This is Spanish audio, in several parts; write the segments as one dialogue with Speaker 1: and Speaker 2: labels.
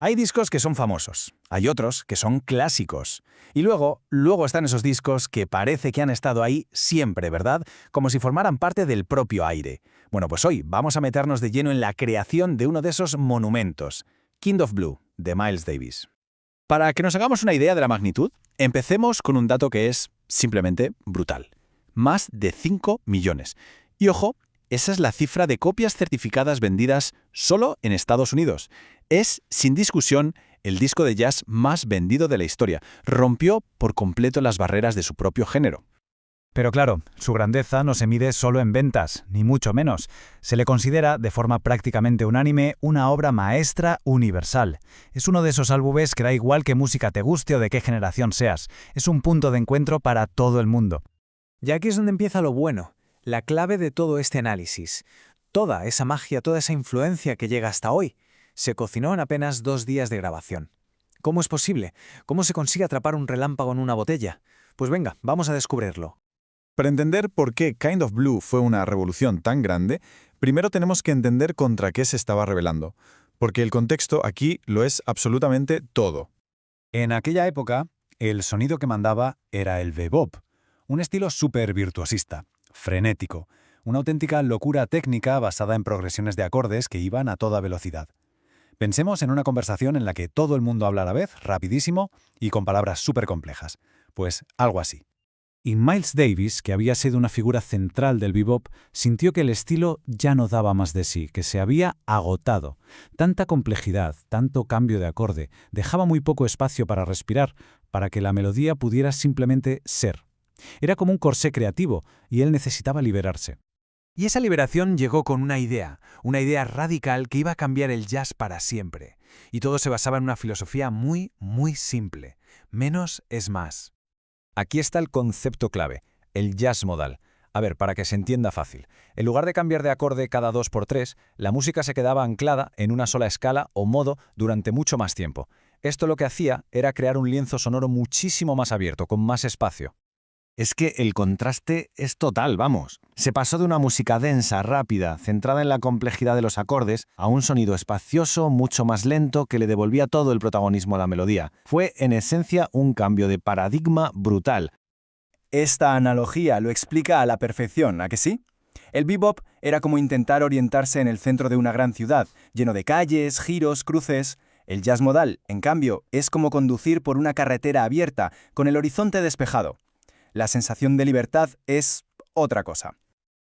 Speaker 1: Hay discos que son famosos, hay otros que son clásicos. Y luego están esos discos que parece que han estado ahí siempre, ¿verdad? Como si formaran parte del propio aire. Bueno, pues hoy vamos a meternos de lleno en la creación de uno de esos monumentos, Kind of Blue, de Miles Davis. Para que nos hagamos una idea de la magnitud, empecemos con un dato que es simplemente brutal. Más de 5 millones. Y ojo, esa es la cifra de copias certificadas vendidas solo en Estados Unidos. Es, sin discusión, el disco de jazz más vendido de la historia. Rompió por completo las barreras de su propio género.
Speaker 2: Pero claro, su grandeza no se mide solo en ventas, ni mucho menos. Se le considera, de forma prácticamente unánime, una obra maestra universal. Es uno de esos álbumes que da igual qué música te guste o de qué generación seas. Es un punto de encuentro para todo el mundo.
Speaker 3: Y aquí es donde empieza lo bueno, la clave de todo este análisis. Toda esa magia, toda esa influencia que llega hasta hoy, se cocinó en apenas 2 días de grabación. ¿Cómo es posible? ¿Cómo se consigue atrapar un relámpago en una botella? Pues venga, vamos a descubrirlo.
Speaker 4: Para entender por qué Kind of Blue fue una revolución tan grande, primero tenemos que entender contra qué se estaba rebelando, porque el contexto aquí lo es absolutamente todo.
Speaker 2: En aquella época, el sonido que mandaba era el bebop, un estilo súper virtuosista, frenético, una auténtica locura técnica basada en progresiones de acordes que iban a toda velocidad. Pensemos en una conversación en la que todo el mundo habla a la vez, rapidísimo y con palabras súper complejas. Pues algo así. Y Miles Davis, que había sido una figura central del bebop, sintió que el estilo ya no daba más de sí, que se había agotado. Tanta complejidad, tanto cambio de acorde, dejaba muy poco espacio para respirar, para que la melodía pudiera simplemente ser. Era como un corsé creativo, y él necesitaba liberarse.
Speaker 3: Y esa liberación llegó con una idea radical que iba a cambiar el jazz para siempre. Y todo se basaba en una filosofía muy, muy simple. Menos es más.
Speaker 5: Aquí está el concepto clave, el jazz modal. A ver, para que se entienda fácil. En lugar de cambiar de acorde cada 2x3, la música se quedaba anclada en una sola escala o modo durante mucho más tiempo. Esto lo que hacía era crear un lienzo sonoro muchísimo más abierto, con más espacio.
Speaker 6: Es que el contraste es total, vamos. Se pasó de una música densa, rápida, centrada en la complejidad de los acordes, a un sonido espacioso, mucho más lento, que le devolvía todo el protagonismo a la melodía. Fue, en esencia, un cambio de paradigma brutal.
Speaker 7: Esta analogía lo explica a la perfección, ¿a que sí? El bebop era como intentar orientarse en el centro de una gran ciudad, lleno de calles, giros, cruces. El jazz modal, en cambio, es como conducir por una carretera abierta, con el horizonte despejado. La sensación de libertad es otra cosa.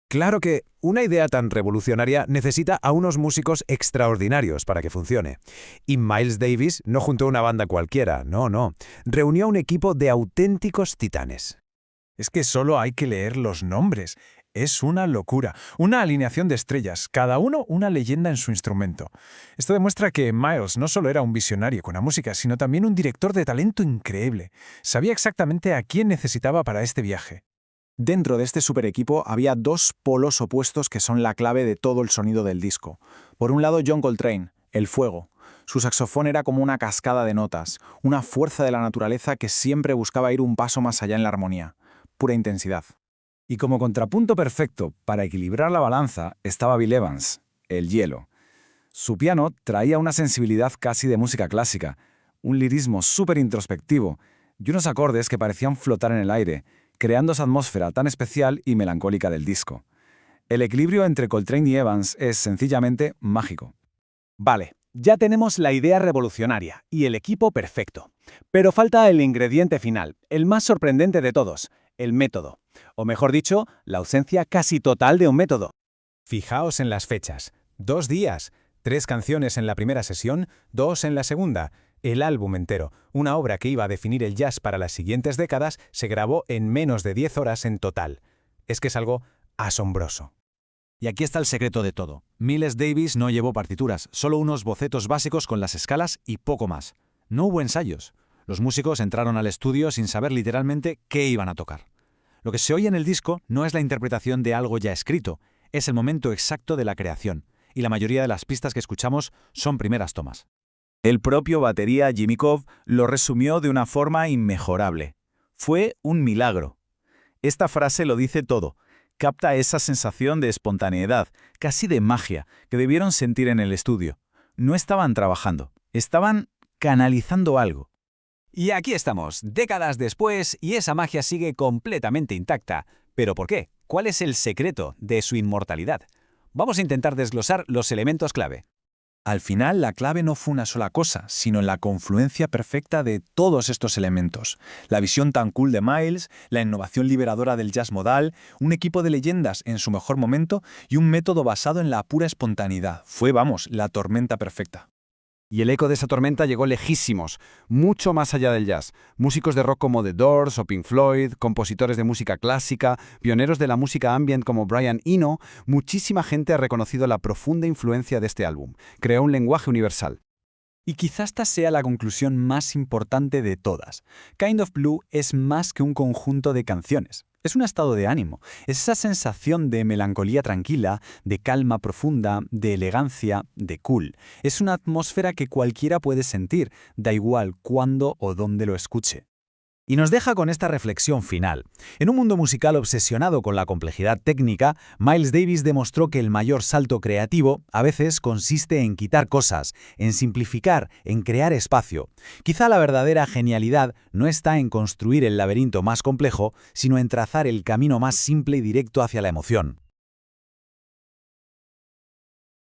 Speaker 8: Claro que una idea tan revolucionaria necesita a unos músicos extraordinarios para que funcione. Y Miles Davis no juntó una banda cualquiera, no. Reunió a un equipo de auténticos titanes.
Speaker 1: Es que solo hay que leer los nombres. Es una locura, una alineación de estrellas, cada uno una leyenda en su instrumento. Esto demuestra que Miles no solo era un visionario con la música, sino también un director de talento increíble. Sabía exactamente a quién necesitaba para este viaje.
Speaker 3: Dentro de este super equipo había 2 polos opuestos que son la clave de todo el sonido del disco. Por un lado, John Coltrane, el fuego. Su saxofón era como una cascada de notas, una fuerza de la naturaleza que siempre buscaba ir un paso más allá en la armonía. Pura intensidad.
Speaker 2: Y como contrapunto perfecto para equilibrar la balanza estaba Bill Evans, el hielo. Su piano traía una sensibilidad casi de música clásica, un lirismo súper introspectivo y unos acordes que parecían flotar en el aire, creando esa atmósfera tan especial y melancólica del disco. El equilibrio entre Coltrane y Evans es sencillamente mágico.
Speaker 7: Vale, ya tenemos la idea revolucionaria y el equipo perfecto. Pero falta el ingrediente final, el más sorprendente de todos, el método. O mejor dicho, la ausencia casi total de un método.
Speaker 8: Fijaos en las fechas. 2 días, 3 canciones en la primera sesión, 2 en la segunda. El álbum entero, una obra que iba a definir el jazz para las siguientes décadas, se grabó en menos de 10 horas en total. Es que es algo asombroso.
Speaker 5: Y aquí está el secreto de todo. Miles Davis no llevó partituras, solo unos bocetos básicos con las escalas y poco más. No hubo ensayos. Los músicos entraron al estudio sin saber literalmente qué iban a tocar. Lo que se oye en el disco no es la interpretación de algo ya escrito, es el momento exacto de la creación, y la mayoría de las pistas que escuchamos son primeras tomas.
Speaker 4: El propio batería Jimmy Cobb lo resumió de una forma inmejorable. Fue un milagro. Esta frase lo dice todo. Capta esa sensación de espontaneidad, casi de magia, que debieron sentir en el estudio. No estaban trabajando,
Speaker 3: Estaban canalizando algo.
Speaker 5: Y aquí estamos, décadas después, y esa magia sigue completamente intacta. ¿Pero por qué? ¿Cuál es el secreto de su inmortalidad? Vamos a intentar desglosar los elementos clave.
Speaker 3: Al final, la clave no fue una sola cosa, sino la confluencia perfecta de todos estos elementos. La visión tan cool de Miles, la innovación liberadora del jazz modal, un equipo de leyendas en su mejor momento y un método basado en la pura espontaneidad. Fue, vamos, la tormenta perfecta.
Speaker 9: Y el eco de esa tormenta llegó lejísimos, mucho más allá del jazz. Músicos de rock como The Doors o Pink Floyd, compositores de música clásica, pioneros de la música ambient como Brian Eno, muchísima gente ha reconocido la profunda influencia de este álbum. Creó un lenguaje universal.
Speaker 1: Y quizá esta sea la conclusión más importante de todas. Kind of Blue es más que un conjunto de canciones. Es un estado de ánimo. Es esa sensación de melancolía tranquila, de calma profunda, de elegancia, de cool. Es una atmósfera que cualquiera puede sentir, da igual cuándo o dónde lo escuche.
Speaker 5: Y nos deja con esta reflexión final. En un mundo musical obsesionado con la complejidad técnica, Miles Davis demostró que el mayor salto creativo a veces consiste en quitar cosas, en simplificar, en crear espacio. Quizá la verdadera genialidad no está en construir el laberinto más complejo, sino en trazar el camino más simple y directo hacia la emoción.